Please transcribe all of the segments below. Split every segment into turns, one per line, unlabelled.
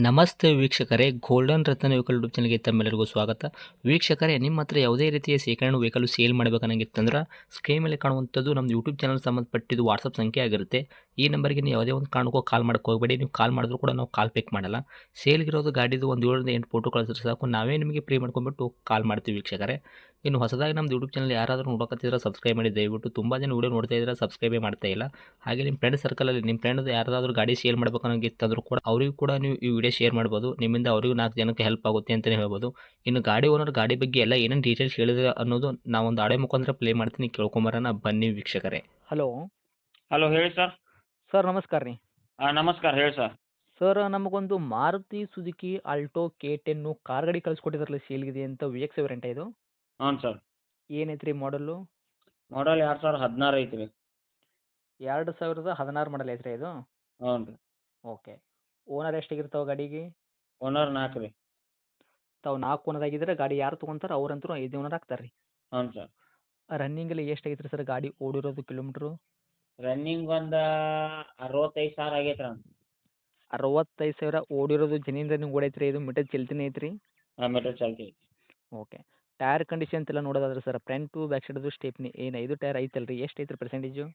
ನಮಸ್ತೆ ವೀಕ್ಷಕರೇ, ಗೋಲ್ಡನ್ ರತ್ನ vehicle YouTube ಚಾನಲ್ಗೆ ತಮ್ಮೆಲ್ಲರಿಗೂ ಸ್ವಾಗತ. ವೀಕ್ಷಕರೇ, ನಿಮ್ಮ ಹತ್ರ ಯಾವುದೇ ರೀತಿಯ ಶೇಖರಣೆ ವೆಹಿಕಲ್ ಸೇಲ್ ಮಾಡಬೇಕನ್ನಂಗಿತ್ತಂದ್ರೆ ಸ್ಕ್ರೀನ್ ಮೇಲೆ ಕಾಣುವಂಥದ್ದು ನಮ್ಮ ಯೂಟ್ಯೂಬ್ ಚಾನಲ್ ಸಂಬಂಧಪಟ್ಟಿದ್ದು ವಾಟ್ಸಪ್ ಸಂಖ್ಯೆ ಆಗಿರುತ್ತೆ. ಈ ನಂಬರ್ಗೆ ನೀವು ಯಾವುದೇ ಒಂದು ಕಾರಣಕ್ಕೂ ಕಾಲ್ ಮಾಡಕ್ಕೆ ಹೋಗಬೇಡಿ. ನೀವು ಕಾಲ್ ಮಾಡಿದ್ರು ಕೂಡ ನಾವು ಕಾಲ್ ಪಿಕ್ ಮಾಡಲ್ಲ. ಸೇಲ್ಗಿರೋದು ಗಾಡಿದು ಒಂದು 7ರಿಂದ 8 ಫೋಟೋ ಕಳಿಸಿದ್ರೆ ಸಾಕು, ನಾವೇ ನಿಮಗೆ ಪ್ರೀ ಮಾಡ್ಕೊಂಡ್ಬಿಟ್ಟು ಕಾಲ್ ಮಾಡ್ತೀವಿ ವೀಕ್ಷಕರೇ. ಇನ್ನು ಹೊಸದಾಗಿ ನಮ್ಮದು ಯೂಟ್ಯೂಬ್ ಚಾನಲ್ ಯಾರಾದರೂ ನೋಡೋಕತ್ತಿದ್ರೆ ಸಬ್ಸ್ಕ್ರೈಬ್ ಮಾಡಿ ದಯವಿಟ್ಟು. ತುಂಬ ಜನ ವೀಡಿಯೋ ನೋಡ್ತಾ ಇದ್ದಾರೆ, ಸಬ್ಸ್ಕ್ರೈಬೇ ಮಾಡ್ತಾ ಇಲ್ಲ. ಹಾಗೆ ನಿಮ್ಮ ಫ್ರೆಂಡ್ ಸರ್ಕಲಲ್ಲಿ ನಿಮ್ಮ ಫ್ರೆಂಡ್ ಯಾರಾದರೂ ಗಾಡಿ ಸೇಲ್ ಮಾಡಬೇಕನ್ನೋಂಗಿತ್ತಂದ್ರೂ ಕೂಡ ಅವರಿಗೂ ಕೂಡ ನೀವು ಈ ವಿಡಿಯೋ ಶೇರ್ ಮಾಡ್ಬೋದು. ನಿಮ್ಮಿಂದ ಅವರಿಗೂ 4 ಜನಕ್ಕೆ ಹೆಲ್ಪ್ ಆಗುತ್ತೆ ಅಂತಲೇ ಹೇಳ್ಬೋದು. ಇನ್ನು ಗಾಡಿ ಓನರ್ ಗಾಡಿ ಬಗ್ಗೆ ಎಲ್ಲ ಏನೇನು ಡೀಟೇಲ್ಸ್ ಹೇಳಿದ್ರೆ ಅನ್ನೋದು ನಾವೊಂದು ಆಡಿಯೋ ಮುಖಾಂತರ ಪ್ಲೇ ಮಾಡ್ತೀನಿ, ಕೇಳ್ಕೊಂಬರೋಣ ಬನ್ನಿ ವೀಕ್ಷಕರೇ.
ಹಲೋ
ಹಲೋ ಹೇಳಿ ಸರ್.
ಸರ್, ನಮಸ್ಕಾರ ರೀ.
ನಮಸ್ಕಾರ ಹೇಳಿ ಸರ್.
ಸರ್, ನಮಗೊಂದು Maruti Suzuki Alto K10 car ಗಾಡಿ ಕಳಿಸ್ಕೊಟ್ಟಿದ್ರಲ್ಲ, ಸೇಲ್ಗಿದೆ ಅಂತ. VX ವೇರಿಯಂಟ್ ಇದು
ಹ್ಞೂ ಸರ್.
ಏನೈತೆ ರೀ ಮಾಡಲು?
ಮಾಡಲ್ 2016 ಐತಿ ರೀ.
2016 ಮಾಡಲ್ ಐತ್ರಿ ಇದು?
ಹ್ಞೂ ರೀ.
ಓಕೆ. ಓನರ್ ಎಷ್ಟಾಗಿರ್ತಾವೆ ಗಾಡಿಗೆ?
ಓನರ್ 4 ರೀ.
ತಾವು 4 ಓನರ್ ಆಗಿದ್ರೆ ಗಾಡಿ ಯಾರು ತೊಗೊಂತಾರೆ ಅವ್ರಂತರೂ 5 ಓನರ್ ಆಗ್ತಾರೆ ರೀ.
ಹ್ಞೂ ಸರ್.
ರನ್ನಿಂಗಲ್ಲಿ ಎಷ್ಟಾಗೈತೆ ರೀ ಸರ್ ಗಾಡಿ ಓಡಿರೋದು ಕಿಲೋಮೀಟ್ರು?
ರನ್ನಿಂಗ್ ಒಂದು 65,000 ಆಗೈತೆ ರೀ.
65,000 ಓಡಿರೋದು ಜೆನ್ಯೂನ್ ರನ್ನಿಂಗ್ ಓಡೈತೆ ರೀ ಇದು? ಮೀಟರ್ ಚಲ್ತಿನೇ ಐತ್ರಿ?
ಮೀಟರ್ ಚಾಲ್ತಿ ಐತಿ.
ಓಕೆ. ಟೈರ್ ಕಂಡೀಷನ್ ಎಲ್ಲ ನೋಡೋದಾದ್ರೆ ಸರ್, ಫ್ರಂಟ್ ಟು ಬ್ಯಾಕ್ ಸೈಡ್ದು ಸ್ಟೆಪ್ನಿ ಏನು 5 ಟೈರ್ ಐತಲ್ಲ ರೀ? ಎಷ್ಟು ಐತ್ರಿ ಪರ್ಸೆಂಟೇಜು?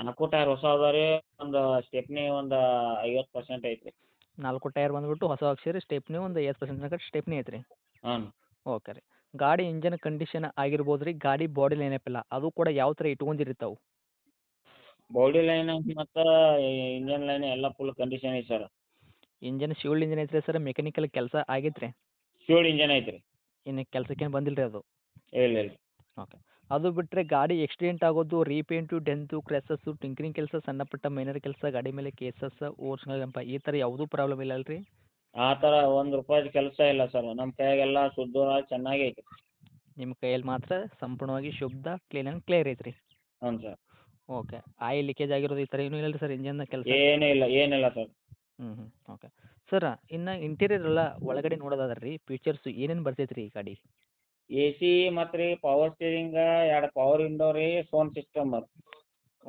4 ಟೈರ್ ಹೊಸ ಅದಾವ ರೀ. ಒಂದು ಸ್ಟೆಪ್ನಿ ಒಂದು 50% ಐತಿ.
4 ಟೈರ್ ಬಂದುಬಿಟ್ಟು ಹೊಸ ಹಾಕ್ಸಿರಿ, ಸ್ಟೆಪ್ನಿ ಒಂದು 50% ತನಕ ಸ್ಟೆಪ್ನಿ ಐತ್ರಿ?
ಹ್ಞೂ.
ಓಕೆ ರೀ. ಗಾಡಿ ಇಂಜನ್ ಕಂಡೀಷನ್ ಆಗಿರ್ಬೋದು ರೀ, ಗಾಡಿ ಬಾಡಿ ಲೈನಪ್ಪಿಲ್ಲ ಅದು ಕೂಡ ಯಾವ ಥರ ಇಟ್ಕೊಂಡಿರಿ ತಾವು?
ಬಾಡಿ ಲೈನ್ ಮತ್ತು ಇಂಜನ್ ಲೈನ್ ಎಲ್ಲ ಫುಲ್ ಕಂಡೀಷನ್ ಐತಿ ಸರ್.
ಇಂಜನ್ ಶಿವಲ್ಡ್ ಇಂಜನ್ ಐತ್ರಿ ಸರ್? ಮೆಕ್ಯಾನಿಕಲ್ ಕೆಲಸ ಆಗೈತೆ ರೀ?
ಫ್ಯೂಲ್ ಇಂಜನ್ ಐತಿ ರೀ.
ಇನ್ನು ಕೆಲಸಕ್ಕೇನು ಬಂದಿಲ್ಲ ರೀ ಅದು?
ಇಲ್ಲ ಇಲ್ಲ.
ಓಕೆ. ಅದು ಬಿಟ್ಟರೆ ಗಾಡಿ ಆಕ್ಸಿಡೆಂಟ್ ಆಗೋದು, ರೀಪೇಂಟು, ಡೆಂತು, ಕ್ರ್ಯಾಸಸ್ಸು, ಟಿಂಕರಿಂಗ್ ಕೆಲಸ, ಸಣ್ಣ ಪುಟ್ಟ ಮೈನರ್ ಕೆಲಸ, ಗಾಡಿ ಮೇಲೆ ಕೇಸಸ್, ಓರ್ಸ್ನಲ್ ಜಂಪ, ಈ ಥರ ಯಾವುದೂ ಪ್ರಾಬ್ಲಮ್ ಇಲ್ಲ ಅಲ್ರಿ?
ಆ ಥರ ₹1 ಕೆಲಸ ಇಲ್ಲ ಸರ್. ನಮ್ಮ ಕೈಯಾಗೆಲ್ಲ ಶುದ್ಧವಾಗಿ ಚೆನ್ನಾಗಿ ಐತಿ.
ನಿಮ್ಮ ಕೈಯಲ್ಲಿ ಮಾತ್ರ ಸಂಪೂರ್ಣವಾಗಿ ಶುದ್ಧ, ಕ್ಲೀನ್ ಆ್ಯಂಡ್ ಕ್ಲಿಯರ್ ಐತ್ರಿ?
ಹ್ಞೂ ಸರ್.
ಓಕೆ. ಆಯಿಲ್ ಲೀಕೇಜ್ ಆಗಿರೋದು ಈ ಥರ ಏನೂ ಇಲ್ಲ ರೀ ಸರ್ ಇಂಜನ್ನ ಕೆಲಸ?
ಏನಿಲ್ಲ ಸರ್.
ಓಕೆ. ಸರ್, ಇನ್ನು ಇಂಟೀರಿಯರ್ ಎಲ್ಲ ಒಳಗಡೆ ನೋಡೋದಾದ್ರೆ ರೀ, ಫೀಚರ್ಸ್ ಏನೇನು ಬರ್ತೈತೆ ರೀ ಈ ಗಾಡಿ?
AC ಮತ್ತು ರೀ ಪವರ್ ಸ್ಟೀರಿಂಗ, 2 ಪವರ್ ವಿಂಡೋ ರೀ, ಸೌಂಡ್ ಸಿಸ್ಟಮ್ ಅದು.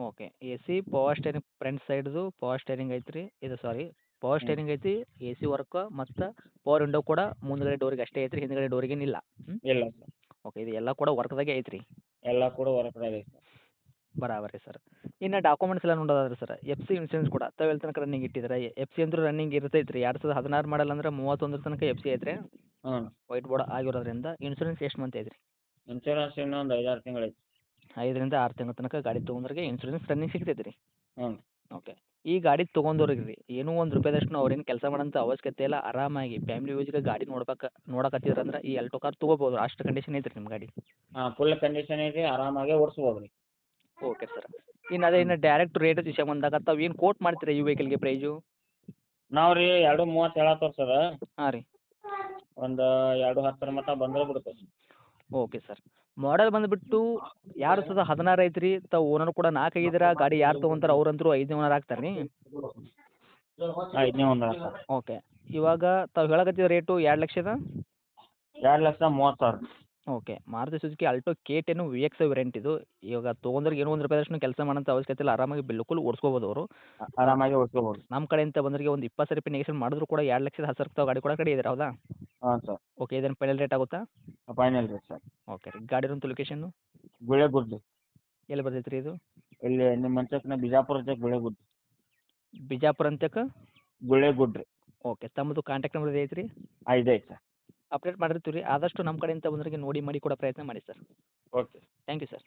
Okay. AC, power steering, front ಸೈಡ್ದು ಪವರ್ ಸ್ಟೇರಿಂಗ್ ಐತ್ರಿ. ಇದು ಸಾರಿ, ಪವರ್ ಸ್ಟೇರಿಂಗ್ ಐತಿ, AC ವರ್ಕ್ ಮತ್ತು ಪವರ್ ವಿಂಡೋ ಕೂಡ ಮುಂದ್ಗಡೆ ಡೋರಿಗೆ ಅಷ್ಟೇ ಐತ್ರಿ, ಹಿಂದ್ಗಡೆ ಡೋರಿಗೇನಿಲ್ಲ?
ಇಲ್ಲ ಸರ್.
ಓಕೆ. ಇದು ಎಲ್ಲ ಕೂಡ ವರ್ಕ್ದಾಗೆ ಐತ್ರಿ?
ಎಲ್ಲ ಕೂಡ ವರ್ಕ್ದಾಗ ಐತಿ ಸರ್.
ಬರಾಬರಿ ಸರ್. ಇನ್ನು ಡಾಕ್ಯುಮೆಂಟ್ಸ್ ಎಲ್ಲ ನೋಡೋದಾದ್ರೆ ಸರ್, FC ಇನ್ಸೂರೆನ್ಸ್ ಕೂಡ ತಾವು ಎಲ್ಲಿ ತನಕ ರನ್ನಿಂಗ್ ಇಟ್ಟಿದ್ದೀರಾ? FC ಅಂದ್ರೂ ರನ್ನಿಂಗ್ ಇರ್ತೈತೆ ರೀ. 2016 ಮಾಡಲ್ ಅಂದ್ರೆ 31 ತನಕ FC ಐತ್ರಿ.
ಹ್ಞೂ.
ವೈಟ್ ಬೋರ್ಡ್ ಆಗಿರೋದ್ರಿಂದ. ಇನ್ಸೂರೆನ್ಸ್ ಎಷ್ಟು ಮಂತ್ ಐತ್ರಿ?
ಇನ್ಶೂರೆನ್ಸ್ ಇನ್ನೊಂದು 5-6 ತಿಂಗಳು ಐತಿ.
5ರಿಂದ 6 ತಿಂಗಳ ತನಕ ಗಾಡಿ ತೊಗೊಂಡ್ರಿಗೆ ಇನ್ಸೂರೆನ್ಸ್ ರನ್ನಿಂಗ್ ಸಿಗ್ತೈತೆ ರೀ?
ಹ್ಞೂ.
ಓಕೆ. ಈ ಗಾಡಿ ತೊಗೊಂಡವ್ರಿಗೆ ರೀ ಏನೂ ₹1 ಅವ್ರೇನು ಕೆಲಸ ಮಾಡೋಂಥ ಅವಶ್ಯಕತೆ ಇಲ್ಲ. ಆರಾಮಾಗಿ ಫ್ಯಾಮಿಲಿ ಯೂಸ್ಗೆ ಗಾಡಿ ನೋಡಕತ್ತಿದ್ರಂದ್ರೆ ಈ ಆಲ್ಟೋ ಕಾರ್ ತೊಗೋಬೋದು. ಅಷ್ಟು ಕಂಡೀಷನ್ ಐತ್ರಿ ನಿಮ್ಮ ಗಾಡಿ?
ಹಾಂ, ಫುಲ್ ಕಂಡೀಷನ್ ಐತಿ, ಆರಾಮಾಗಿ ಓಡಿಸ್ಬೋದು ರೀ.
Okay sir. ಇನ್ನು ಡೈರೆಕ್ಟ್ ರೇಟ್ ವಿಷಯ ಬಂದಾಗ ತಾವು ಏನು ಕೋಟ್ ಮಾಡ್ತೀರಾ ಈ ವೆಹಿಕಲ್ಗೆ ಪ್ರೈಸು?
ನಾವು ರೀ 2.30 ಹೇಳತ್ತವ್ರಿ ಸರ್.
ಹಾಂ ರೀ.
ಒಂದು 2.10 ಮಟ್ಟ ಬಂದ್ರೆ ಬಿಡ್ತದೆ.
Okay sir. ಮಾಡೆಲ್ ಬಂದುಬಿಟ್ಟು 2016 ಐತ್ರಿ. ತಾವು ಓನರ್ ಕೂಡ 4 ಆಗಿದ್ದೀರಾ. ಗಾಡಿ ಯಾರು ತೊಗೊಂತಾರೆ ಅವ್ರಂತರೂ 5ನೇ ಓನರ್ ಆಗ್ತಾರೆ ರೀ?
5ನೇ ಓನರ್ ಸರ್.
ಓಕೆ. ಇವಾಗ ತಾವು ಹೇಳಕತ್ತಿದ rate 2,00,000?
2,30,000.
Okay. Maruti Suzuki Alto K10 VX variant ಇದು. ಇವಾಗ ತೊಗೊಂಡ್ರಿಗೆ ಏನೂ ₹1 ಕೆಲಸ ಮಾಡೋಂಥ ಅವಶ್ಯಕತೆ ಇಲ್ಲ. ಆರಾಮಾಗಿ ಬಿಲ್ಕುಲ್ ಓಡಿಸ್ಕೋಬೋದು ಅವರು.
ಆರಾಮಾಗಿ ಓಡಿಸ್ಕೋಬೋದು.
ನಮ್ಮ ಕಡೆಯಿಂದ ಬಂದವರಿಗೆ ಒಂದು ₹20 ನೆಗೆಷನ್ ಮಾಡಿದ್ರು ಕೂಡ 2,10,000 ತಾವು ಗಾಡಿ ಕೊಡೋ ಕಡೆ ಇದ್ದೀರಾ, ಹೌದಾ?
ಹಾಂ ಸರ್.
ಓಕೆ. ಇದೇನು ಫೈನಲ್ ರೇಟ್ ಆಗುತ್ತಾ?
ಫೈನಲ್ ರೀ ಸರ್.
ಓಕೆ ರೀ. ಗಾಡಿ ಇರೋಂಥ ಲೊಕೇಶನ್ನು
ಗುಳೇಗುಡ್ಡು.
ಎಲ್ಲಿ ಬರ್ತೈತೆ ರೀ ಇದು?
ಇಲ್ಲಿ ನಿಮ್ಮ ಮಂಚಕ್ನ ಬಿಜಾಪುರ ಅಂಚಕ್ ಗುಳೇಗುಡ್ಡು.
ಬಿಜಾಪುರ ಅಂತಕ್ಕೆ?
ಗುಳೇಗುಡ್ಡು ರೀ.
ಓಕೆ. ತಮ್ಮದು ಕಾಂಟ್ಯಾಕ್ಟ್ ನಂಬರ್ ಐತೆ ರೀ?
ಐತೆ ಸರ್.
ಅಪ್ಡೇಟ್ ಮಾಡಿರ್ತೀವಿ ರೀ. ಆದಷ್ಟು ನಮ್ಮ ಕಡೆಯಿಂದ ಬಂದವರಿಗೆ ನೋಡಿ ಮಾಡಿ ಕೊಡೋ ಪ್ರಯತ್ನ ಮಾಡಿ sir.
Okay.
Thank you sir.